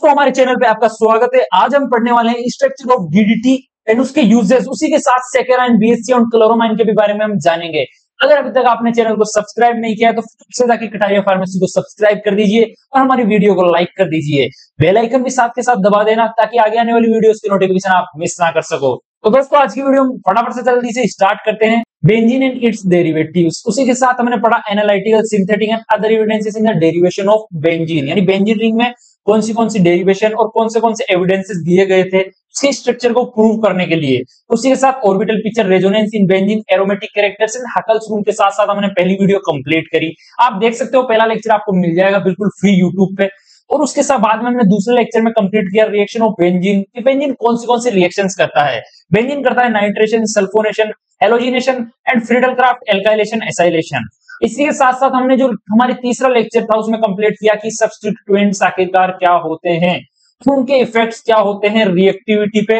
दोस्तों हमारे चैनल पे आपका स्वागत है। आज हम पढ़ने वाले हैं स्ट्रक्चर ऑफ डीडीटी एंड उसके यूजेस, उसी के साथ सेकेराइन, बीएससी और क्लोरोमाइन के भी बारे में हम जानेंगे। अगर अभी तक आपने चैनल को सब्सक्राइब नहीं किया तो फिर जाके कटारिया फार्मेसी को सब्सक्राइब कर दीजिए और हमारी वीडियो को लाइक कर दीजिए। बेल आइकन भी साथ के साथ दबा देना ताकि आगे आने वाली वीडियोस की नोटिफिकेशन आप मिस ना कर सको। तो दोस्तों आज की वीडियो हम फटाफट से जल्दी से स्टार्ट करते हैं। बेंजीन एंड इट्स डेरिवेटिव्स, उसी के साथ हमने पढ़ा analytical, synthetic and other evidences in the derivation of benzene, यानी बेंजीन रिंग में कौन सी डेरिवेशन और कौन से एविडेंसेस दिए गए थे उसके स्ट्रक्चर को प्रूव करने के लिए। उसी के साथ orbital picture, resonance in benzene, aromatic characters and Huckel's rule के साथ साथ हमने पहली वीडियो कंप्लीट करी। आप देख सकते हो, पहला लेक्चर आपको मिल जाएगा बिल्कुल फ्री यूट्यूब पे। और उसके साथ बाद में हमने दूसरे लेक्चर में कंप्लीट किया रिएक्शन ऑफ बेंजीन। बेंजीन कौन से रिएक्शंस करता है। बेंजीन करता है nitration, sulphonation, halogenation and Friedel craft alkylation, acylation. इसी के साथ साथ हमने जो हमारी तीसरा लेक्चर था उसमें कंप्लीट किया कि सब्स्टिट्यूएंट्स आखिरकार क्या होते हैं, उनके इफेक्ट्स क्या होते हैं रिएक्टिविटी पे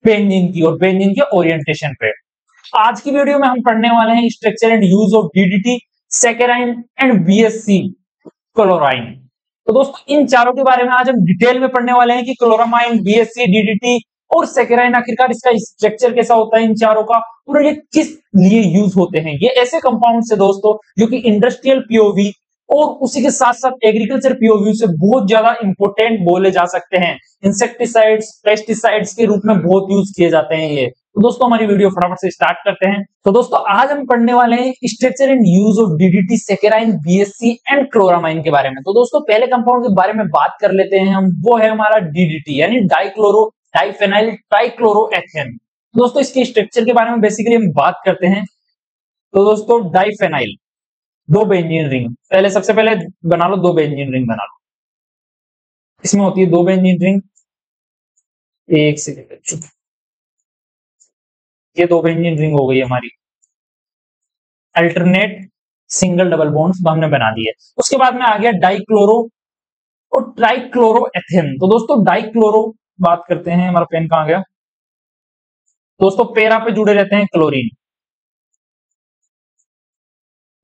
बेंजीन की और बेंजीन के ओरिएंटेशन पे। आज की वीडियो में हम पढ़ने वाले हैं structure and use of DDT, saccharine and BSC, chlorine. तो दोस्तों इन चारों के बारे में आज हम डिटेल में पढ़ने वाले हैं कि क्लोरामाइन, बीएससी, डीडीटी और सेकेराइन आखिरकार इसका स्ट्रक्चर कैसा होता है इन चारों का, और ये किस लिए यूज होते हैं। ये ऐसे कंपाउंड है दोस्तों जो कि इंडस्ट्रियल पीओवी और उसी के साथ साथ एग्रीकल्चर पीओवी से बहुत ज्यादा इंपॉर्टेंट बोले जा सकते हैं। इंसेक्टिसाइड्स, पेस्टिसाइड्स के रूप में बहुत यूज किए जाते हैं ये। तो दोस्तों हमारी वीडियो फटाफट से स्टार्ट करते हैं। तो दोस्तों आज हम पढ़ने वाले हैं structure and use of DDT, saccharine, BSC and chloramine के बारे में। तो दोस्तों पहले कंपाउंड के बारे में बात कर लेते हैं हम, वो है हमारा डीडीटी यानी डाइक्लोरो डाइफेनाइल ट्राइक्लोरोएथेन। दोस्तों इसके स्ट्रक्चर के बारे में बेसिकली हम बात करते हैं। तो दोस्तों डाइफेनाइल, दो बेंजीन रिंग, सबसे पहले बना लो, दो बेंजीन रिंग बना लो। इसमें होती है दो बेंजीन रिंग, एक सेकेंड, ये दो बेंजीन रिंग हो गई हमारी, अल्टरनेट सिंगल डबल बॉन्ड्स हमने बना दिए। उसके बाद में आ गया डाइक्लोरो और ट्राइक्लोरोएथेन। तो दोस्तों डाइक्लोरो बात करते हैं, हमारा पेन कहां गया दोस्तों, पैरा पे जुड़े रहते हैं क्लोरीन।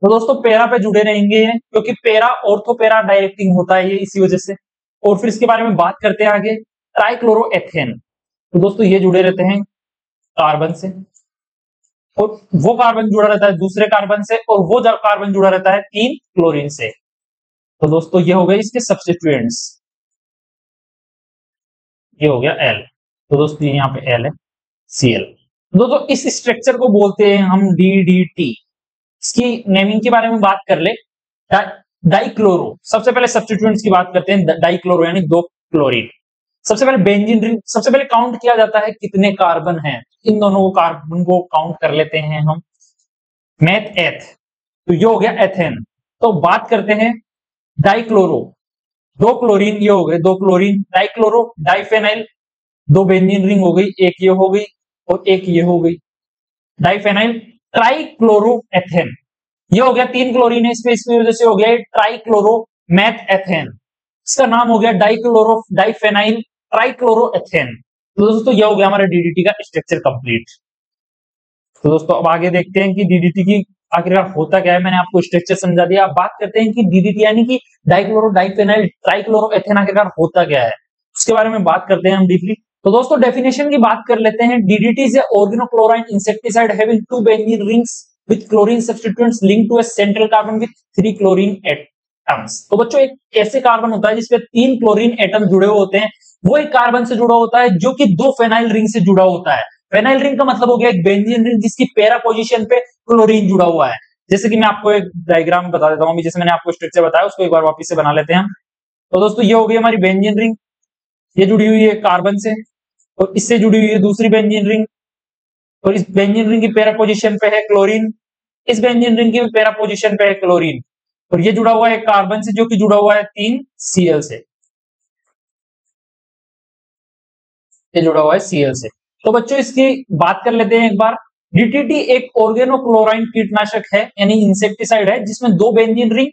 तो दोस्तों पैरा पे जुड़े रहेंगे क्योंकि पैरा ऑर्थो पैरा डायरेक्टिंग होता है ये, इसी वजह से। और फिर इसके बारे में बात करते हैं आगे, ट्राइक्लोरोएथेन। तो दोस्तों ये जुड़े रहते हैं कार्बन से, और वो कार्बन जुड़ा रहता है दूसरे कार्बन से, और वो कार्बन जुड़ा रहता है तीन क्लोरीन से। तो दोस्तों ये हो गए इसके सब्स्टिट्यूएंट्स, ये हो गया एल। तो दोस्तों यहाँ पे एल है, सीएल। दोस्तों इस स्ट्रक्चर को बोलते हैं हम डीडीटी। इसकी नेमिंग के बारे में बात कर ले, डाइक्लोरो, सबसे पहले सब्स्टिट्यूएंट्स की बात करते हैं। डाइक्लोरो यानी दो क्लोरीन। सबसे पहले बेंजीन रिंग, सबसे पहले काउंट किया जाता है कितने कार्बन हैं, इन दोनों को कार्बन को काउंट कर लेते हैं हम, मैथ एथ। तो ये हो गया एथेन। तो बात करते हैं डाइक्लोरो, दो क्लोरीन, ये हो गए दो क्लोरीन। डाइक्लोरो डाइफेनाइल, दो बेंजीन रिंग हो गई, एक ये हो गई और एक ये हो गई, डाइफेनाइल। ट्राइक्लोरोएथेन, ये हो गया तीन क्लोरीन है इसमें, इसकी वजह से हो गया ट्राइक्लोरो मैथ एथेन। इसका नाम हो गया डाइक्लोरो डाइफेनाइल ट्राइक्लोरोएथेन। तो दोस्तों ये हो गया हमारा डीडीटी का स्ट्रक्चर कंप्लीट। तो दोस्तों अब आगे देखते हैं कि डीडीटी की आखिरकार होता क्या है। मैंने आपको स्ट्रक्चर समझा दिया। अब बात करते हैं कि डीडीटी यानी कि डाइक्लोरो डाइफेनाइल ट्राइक्लोरोएथेन आखिरकार होता क्या है, उसके बारे में बात करते हैं हम डीपली। तो दोस्तों डेफिनेशन की बात कर लेते हैं। DDT is organochlorine insecticide having two benzene rings with chlorine substituents linked to a central carbon with 3 chlorine atoms. तो बच्चों एक ऐसे कार्बन होता है जिसपे 3 क्लोरीन एटम जुड़े हुए होते हैं, वो एक कार्बन से जुड़ा होता है जो कि दो फेनाइल रिंग से जुड़ा होता है। फेनाइल रिंग का मतलब हो गया एक बेंजीन रिंग जिसकी पैरा पोजीशन पे क्लोरीन जुड़ा हुआ है। जैसे कि मैं आपको एक डायग्राम बता देता हूं, जैसे मैंने आपको स्ट्रक्चर बताया उसको एक बार वापस से बना लेते हैं हम। तो दोस्तों ये हो गई हमारी बेंजीन रिंग, ये जुड़ी हुई है कार्बन से, और इससे जुड़ी हुई है दूसरी बेंजीन रिंग, और इस बेंजीन रिंग की पैरा पोजीशन पे है क्लोरीन, इस बेंजीन रिंग की पैरा पोजीशन पे है क्लोरीन, और ये जुड़ा हुआ है कार्बन से जो कि जुड़ा हुआ है 3 सीएल से, ये जुड़ा हुआ है सीएल से। तो बच्चों इसकी बात कर लेते हैं एक बार। डीडीटी एक ऑर्गेनोक्लोराइन कीटनाशक है यानी इंसेक्टिसाइड है जिसमें दो बेंजीन रिंग,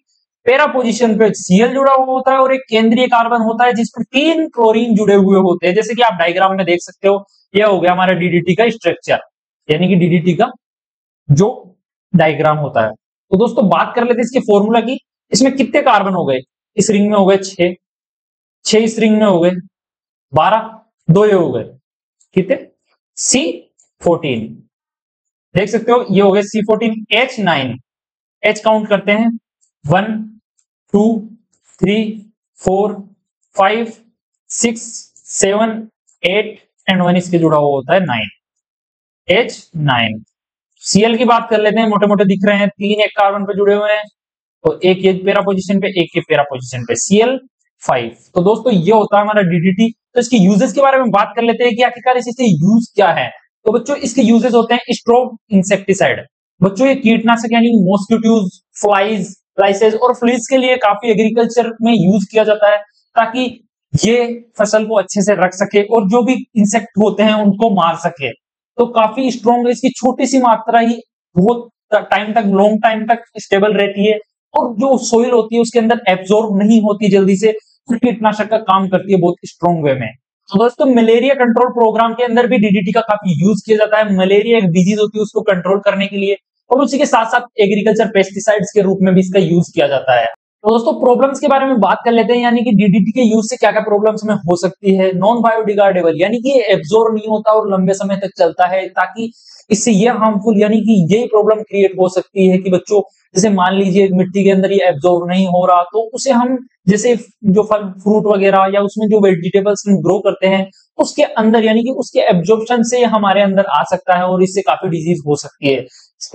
पैरा पोजीशन पे सीएल जुड़ा हुआ होता है और एक केंद्रीय कार्बन होता है जिस पर 3 क्लोरीन जुड़े हुए होते हैं। जैसे कि आप डायग्राम में देख सकते हो, यह हो गया हमारा डीडीटी का स्ट्रक्चर, यानी कि डीडीटी का जो डायग्राम होता है। तो दोस्तों बात कर लेते हैं इसके फॉर्मूला की। इसमें कितने कार्बन हो गए, इस रिंग में हो गए 6, 6 इस रिंग में हो गए 12, 2 ये हो गए कितने C14। देख सकते हो ये हो गए C14 H9। H काउंट करते हैं 1 2 3 4 5 6 7 8 एंड 1 इसके जुड़ा हुआ होता है 9, H9। Cl की बात कर लेते हैं, मोटे मोटे दिख रहे हैं, 3 एक कार्बन पे जुड़े हुए हैं तो एक ये पैरा पोजीशन पे, एक ये पैरा पोजीशन पे, Cl5। तो दोस्तों ये होता है हमारा DDT। तो इसके यूजेस के बारे में बात कर लेते हैं कि आखिरकार इससे यूज क्या है। तो बच्चों इसके यूजेस होते हैं स्ट्रोब इंसेक्टिसाइड। बच्चों ये कीटनाशक यानी मॉस्किटोज, फ्लाइज, लाइसेस और फ्लीज के लिए काफी एग्रीकल्चर में यूज किया जाता है ताकि ये फसल को अच्छे से रख सके और जो भी इंसेक्ट होते हैं उनको मार सके। तो काफी स्ट्रॉन्ग है, इसकी छोटी सी मात्रा ही बहुत टाइम तक, लॉन्ग टाइम तक स्टेबल रहती है और जो सोइल होती है उसके अंदर एब्जॉर्ब नहीं होती जल्दी से, कीटनाशक का काम करती है बहुत स्ट्रॉन्ग वे में। तो दोस्तों मलेरिया कंट्रोल प्रोग्राम के अंदर भी DDT का काफी यूज किया जाता है। मलेरिया एक डिजीज होती है उसको कंट्रोल करने के लिए, और उसी के साथ साथ एग्रीकल्चर पेस्टिसाइड्स के रूप में भी इसका यूज किया जाता है। तो दोस्तों प्रॉब्लम्स के बारे में बात कर लेते हैं, यानी कि DDT के यूज से क्या क्या प्रॉब्लम्स में हो सकती है। नॉन बायोडिग्रेडेबल यानी कि एब्जॉर्ब नहीं होता और लंबे समय तक चलता है, ताकि इससे ये हार्मफुल यानी कि यही प्रॉब्लम क्रिएट हो सकती है कि बच्चों जैसे मान लीजिए मिट्टी के अंदर ये एब्जॉर्ब नहीं हो रहा तो उसे हम जैसे जो फल फ्रूट वगैरह या उसमें जो वेजिटेबल्स ग्रो करते हैं उसके अंदर यानी कि उसके एब्जॉर्प्शन से हमारे अंदर आ सकता है और इससे काफी डिजीज हो सकती है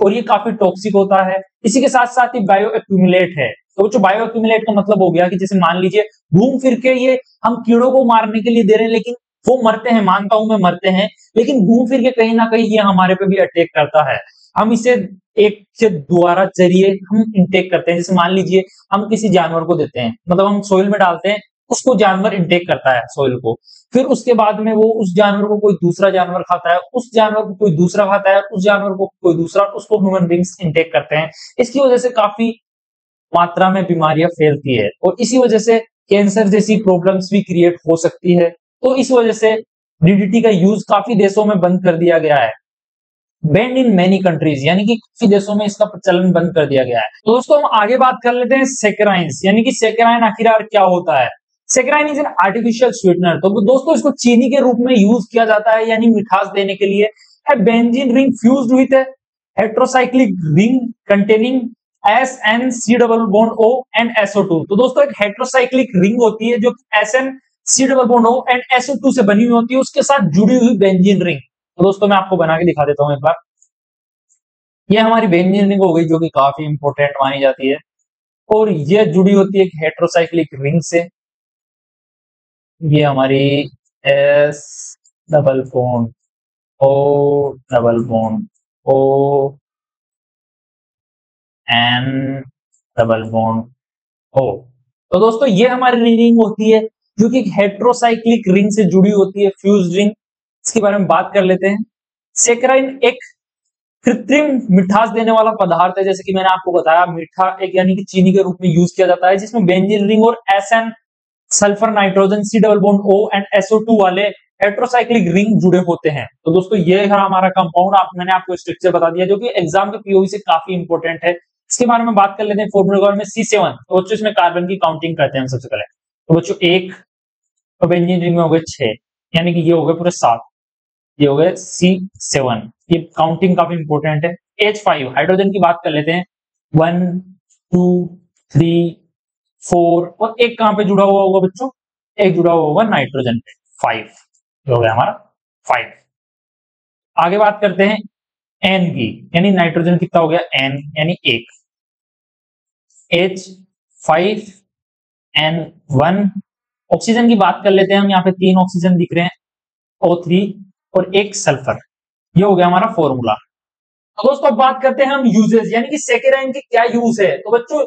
और ये काफी टॉक्सिक होता है। इसी के साथ साथ ही बायो एक्यूमुलेट है। तो जो बायो एक्यूमुलेट का मतलब हो गया कि जैसे मान लीजिए घूम फिर के ये हम कीड़ों को मारने के लिए दे रहे हैं, लेकिन वो मरते हैं, मानता हूं मैं मरते हैं, लेकिन घूम फिर के कहीं ना कहीं ये हमारे पे भी अटैक करता है। हम इसे एक से दोबारा जरिए हम इंटेक करते हैं। जैसे मान लीजिए हम किसी जानवर को देते हैं, मतलब हम सोइल में डालते हैं, उसको जानवर इंटेक करता है सोइल को, फिर उसके बाद में वो उस जानवर को कोई दूसरा जानवर खाता है, उस जानवर को कोई दूसरा खाता है, उस जानवर को कोई दूसरा, उसको ह्यूमन बींग्स इंटेक करते हैं। इसकी वजह से काफी मात्रा में बीमारियां फैलती है और इसी वजह से कैंसर जैसी प्रॉब्लम्स भी क्रिएट हो सकती है। तो इस वजह से DDT का यूज काफी देशों में बंद कर दिया गया है, बैंड इन मेनी कंट्रीज, यानी कि काफी देशों में इसका प्रचलन बंद कर दिया गया है। तो दोस्तों हम आगे बात कर लेते हैं सेकेराइंस, यानी कि सेकेराइन आखिरकार क्या होता है। सेकेराइन इज एन आर्टिफिशियल स्वीटनर। तो दोस्तों इसको चीनी के रूप में यूज किया जाता है यानी मिठास देने के लिए। है benzene ring fused with A heterocyclic ring containing SN C bond O and SO2। तो दोस्तों एक हेटेरोसाइक्लिक रिंग होती है जो SN C bond O and SO2 से बनी हुई होती है, उसके साथ जुड़ी हुई बेंजीन रिंग। तो दोस्तों मैं आपको बना के दिखा देता हूं एक बार। ये हमारी बेंजीन रिंग हो गई जो कि काफी इंपॉर्टेंट मानी जाती है और ये जुड़ी होती है एक हेटेरोसाइक्लिक रिंग से। ये हमारी S bond O bond O N bond O। तो दोस्तों ये हमारी रिंग होती है जो कि एक हेटेरोसाइक्लिक रिंग से जुड़ी होती है, फ्यूज्ड रिंग। इसके बारे में बात कर लेते हैं। सेकेराइन एक कृत्रिम मिठास देने वाला पदार्थ है, जैसे कि मैंने आपको बताया मीठा एक यानी कि चीनी के रूप में यूज किया जाता है, जिसमें बेंजीन रिंग और SN sulphur nitrogen C bond O and SO2 वाले हेटेरोसाइक्लिक रिंग जुड़े होते हैं। तो दोस्तों ये है हमारा कंपाउंड, मैंने आपको स्ट्रक्चर बता दिया जो कि एग्जाम के POV से काफी इंपॉर्टेंट है। इसके बारे में बात कर लेते हैं। फॉर्मूला में C7, तो बच्चों इसमें कार्बन की काउंटिंग करते हैं हम सबसे पहले। तो बच्चों 1 और बेंजीन रिंग में हो गए 6, यानी कि ये हो गए पूरे 7, ये हो गए C7। ये काउंटिंग काफी इंपॉर्टेंट है। H5 हाइड्रोजन की बात कर लेते हैं। 1 2 3 4 और एक कहां पे जुड़ा हुआ होगा बच्चों, एक जुड़ा हुआ होगा नाइट्रोजन पे, 5 हो गया हमारा 5। आगे बात करते हैं N की, यानी नाइट्रोजन कितना हो गया N यानी 1, H5 N1। ऑक्सीजन की बात कर लेते हैं हम, यहाँ पे 3 ऑक्सीजन दिख रहे हैं, O3 और 1 सल्फर। ये हो गया हमारा फॉर्मूला। तो दोस्तों बात करते हैं हम यूजेस, यानी कि सेकेराइन के क्या यूज है। तो बच्चों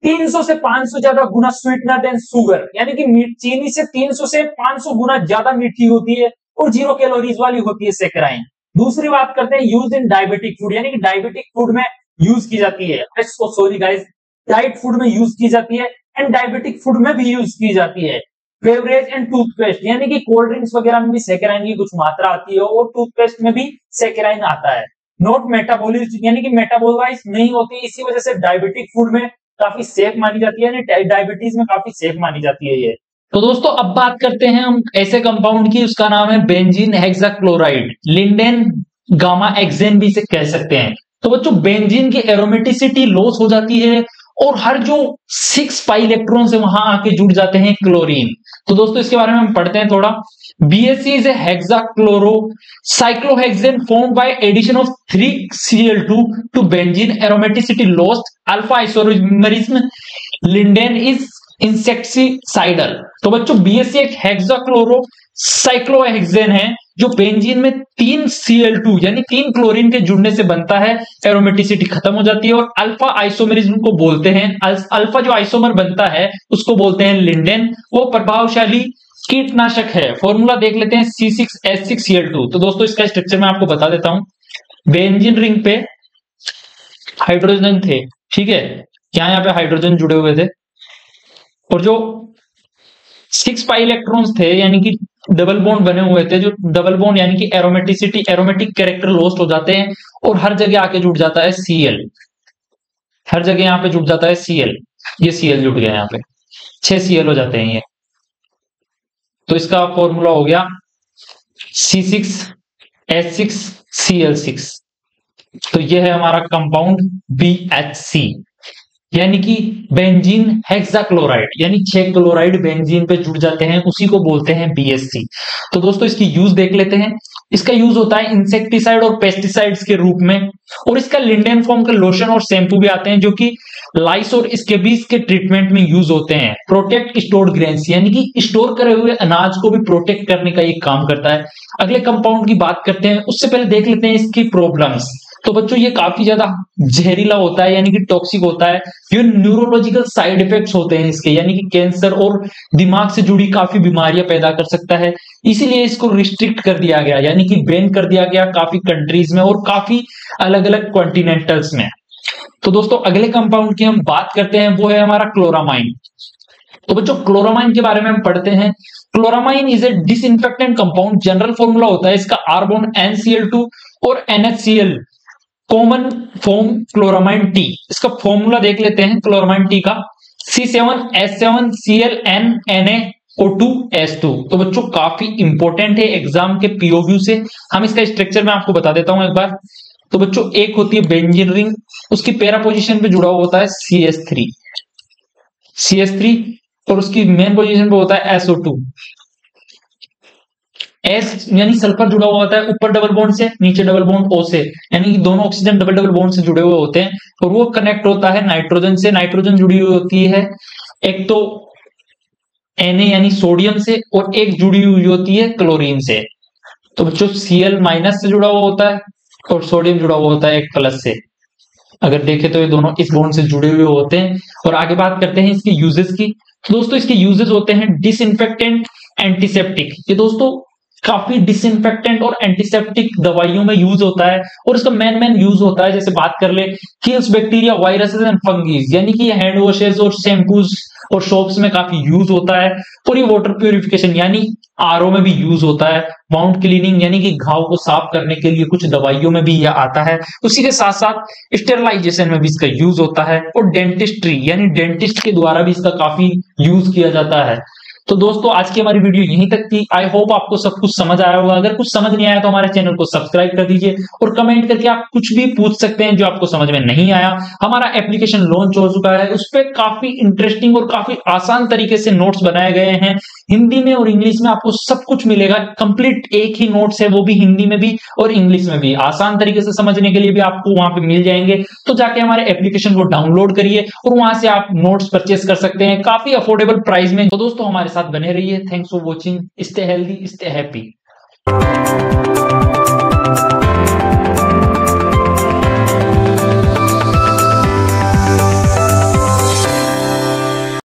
300 से 500 ज्यादा गुना स्वीटनर देन शुगर, यानी कि चीनी से 300 से 500 गुना ज्यादा मीठी होती है और 0 कैलोरीज वाली होती है सेकेराइन। दूसरी बात करते हैं यूज इन डायबिटिक फूड, यानी कि डायबिटिक फूड में यूज की जाती है। सॉरी गाइस, डाइट फूड में यूज की जाती है एंड डायबिटिक फूड में भी यूज की जाती है। बेवरेज एंड टूथपेस्ट, यानी कि कोल्ड ड्रिंक्स वगैरह में भी सेकेराइन की कुछ मात्रा आती है और टूथपेस्ट में भी सेकेराइन आता है। नॉट मेटाबॉलिज्ड, यानी कि मेटाबोलाइज नहीं होती, इसी वजह से डायबिटिक फूड में काफी सेफ मानी जाती है, यानी डायबिटीज में काफी सेफ मानी जाती है ये। तो दोस्तों अब बात करते हैं हम ऐसे कंपाउंड की, उसका नाम है benzene hexachloride, lindane gamma hexane भी इसे कह सकते हैं। तो बच्चों बेंजीन की एरोमेटिसिटी लॉस हो जाती है और हर जो 6 पाई इलेक्ट्रॉन है वहां आके जुड़ जाते हैं क्लोरीन। तो दोस्तों इसके बारे में हम पढ़ते हैं थोड़ा। BSC is a hexachloro cyclohexane formed by addition of 3Cl2 to benzene, aromaticity lost, alpha isomerism, lindane is insecticidal. तो बच्चों BSC एक हेक्साक्लोरो साइक्लोहेक्सेन है जो बेंजीन में 3Cl2 यानी 3 क्लोरीन के जुड़ने से बनता है, एरोमेटिसिटी खत्म हो जाती है और अल्फा आइसोमरिज्म को बोलते हैं। अल्फा जो आइसोमर बनता है उसको बोलते हैं लिंडेन। वो प्रभावशाली कीटनाशक है। फॉर्मूला देख लेते हैं C6H6Cl2। तो दोस्तों इसका स्ट्रक्चर मैं आपको बता देता हूं। बेंजीन रिंग पे हाइड्रोजन थे, ठीक है, यहाँ पे हाइड्रोजन जुड़े हुए थे और जो 6 पाई इलेक्ट्रॉन्स थे यानी कि डबल बॉन्ड बने हुए थे, जो डबल बॉन्ड यानी कि एरोमेटिसिटी एरोमेटिक कैरेक्टर लॉस्ट हो जाते हैं और हर जगह आके जुड़ जाता है Cl। हर जगह यहाँ पे जुड़ जाता है Cl। ये Cl जुड़ गया, यहाँ पे 6 Cl हो जाते हैं ये। तो इसका फॉर्मूला हो गया C6H6Cl6। तो ये है हमारा कंपाउंड BHC यानी कि बेंजीन हेक्साक्लोराइड, यानी 6 क्लोराइड बेंजीन पे जुड़ जाते हैं, उसी को बोलते हैं BSC। तो दोस्तों इसकी यूज देख लेते हैं। इसका यूज होता है इंसेक्टिसाइड और पेस्टिसाइड्स के रूप में, और इसका लिंडेन फॉर्म का लोशन और शैम्पू भी आते हैं जो कि लाइस और स्केबीज के ट्रीटमेंट में यूज होते हैं। प्रोटेक्ट स्टोर्ड ग्रेन्स यानी कि स्टोर करे हुए अनाज को भी प्रोटेक्ट करने का ये काम करता है। अगले कंपाउंड की बात करते हैं, उससे पहले देख लेते हैं इसकी प्रॉब्लम्स। तो बच्चों ये काफी ज्यादा जहरीला होता है यानी कि टॉक्सिक होता है। ये न्यूरोलॉजिकल साइड इफेक्ट्स होते हैं इसके, यानी कि कैंसर और दिमाग से जुड़ी काफी बीमारियां पैदा कर सकता है। इसीलिए इसको रिस्ट्रिक्ट कर दिया गया, यानी कि बैन कर दिया गया काफी कंट्रीज में और काफी अलग अलग कॉन्टिनेंटल्स में। तो दोस्तों अगले कंपाउंड की हम बात करते हैं, वो है हमारा क्लोरामाइन। तो बच्चों क्लोरामाइन के बारे में हम पढ़ते हैं। Chloramine is a disinfectant compound. General formula होता है इसका R बॉन्ड NCl2 और NaCl common form chloramine T. इसका फॉर्मूला देख लेते हैं क्लोरामाइन टी का, C7H7Cl2NaO2S2। तो बच्चों काफी इंपॉर्टेंट है एग्जाम के POQ से। हम इसका स्ट्रक्चर में आपको बता देता हूं एक बार। तो बच्चों एक होती है बेंजीन रिंग, उसकी पैरा पोजीशन पे जुड़ा हुआ होता है CH3 और उसकी मेन पोजीशन पे होता है SO2। एस यानी सल्फर जुड़ा हुआ होता है ऊपर डबल बॉन्ड से, नीचे डबल बॉन्ड O से, यानी कि दोनों ऑक्सीजन डबल डबल बॉन्ड से जुड़े हुए होते हैं और वो कनेक्ट होता है नाइट्रोजन से। नाइट्रोजन जुड़ी हुई होती है एक तो Na यानी सोडियम से और एक जुड़ी हुई होती है क्लोरीन से। तो बच्चों Cl माइनस से जुड़ा हुआ होता है और सोडियम जुड़ा हुआ होता है एक प्लस से। अगर देखें तो ये दोनों इस बॉन्ड से जुड़े हुए होते हैं। और आगे बात करते हैं इसके यूजेस की। तो दोस्तों इसके यूजेस होते हैं डिसइंफेक्टेंट, एंटीसेप्टिक। ये दोस्तों काफी डिसइंफेक्टेंट और एंटीसेप्टिक दवाइयों में यूज होता है और इसका मेन यूज होता है, जैसे बात कर ले, kills bacteria, viruses and fungi, यानी कि हैंड वॉशेस और शैम्पूज और सोप्स में काफी यूज होता है। और ये वाटर प्यूरिफिकेशन यानी RO में भी यूज होता है। वाउंड क्लीनिंग यानी कि घाव को साफ करने के लिए कुछ दवाइयों में भी यह आता है। उसी के साथ साथ स्टेरलाइजेशन में भी इसका यूज होता है और डेंटिस्ट्री यानी डेंटिस्ट के द्वारा भी इसका काफी यूज किया जाता है। तो दोस्तों आज की हमारी वीडियो यहीं तक थी। आई होप आपको सब कुछ समझ आया होगा। अगर कुछ समझ नहीं आया तो हमारे चैनल को सब्सक्राइब कर दीजिए और कमेंट करके आप कुछ भी पूछ सकते हैं जो आपको समझ में नहीं आया। हमारा एप्लीकेशन लॉन्च हो चुका है, उस पर काफी इंटरेस्टिंग और काफी आसान तरीके से नोट्स बनाए गए हैं। हिंदी में और इंग्लिश में आपको सब कुछ मिलेगा। कंप्लीट एक ही नोट्स है, वो भी हिंदी में भी और इंग्लिश में भी। आसान तरीके से समझने के लिए भी आपको वहां पे मिल जाएंगे। तो जाके हमारे एप्लीकेशन को डाउनलोड करिए और वहां से आप नोट्स परचेस कर सकते हैं काफी अफोर्डेबल प्राइस में। तो दोस्तों हमारे साथ बने रहिए। Thanks for watching. Stay healthy, stay happy.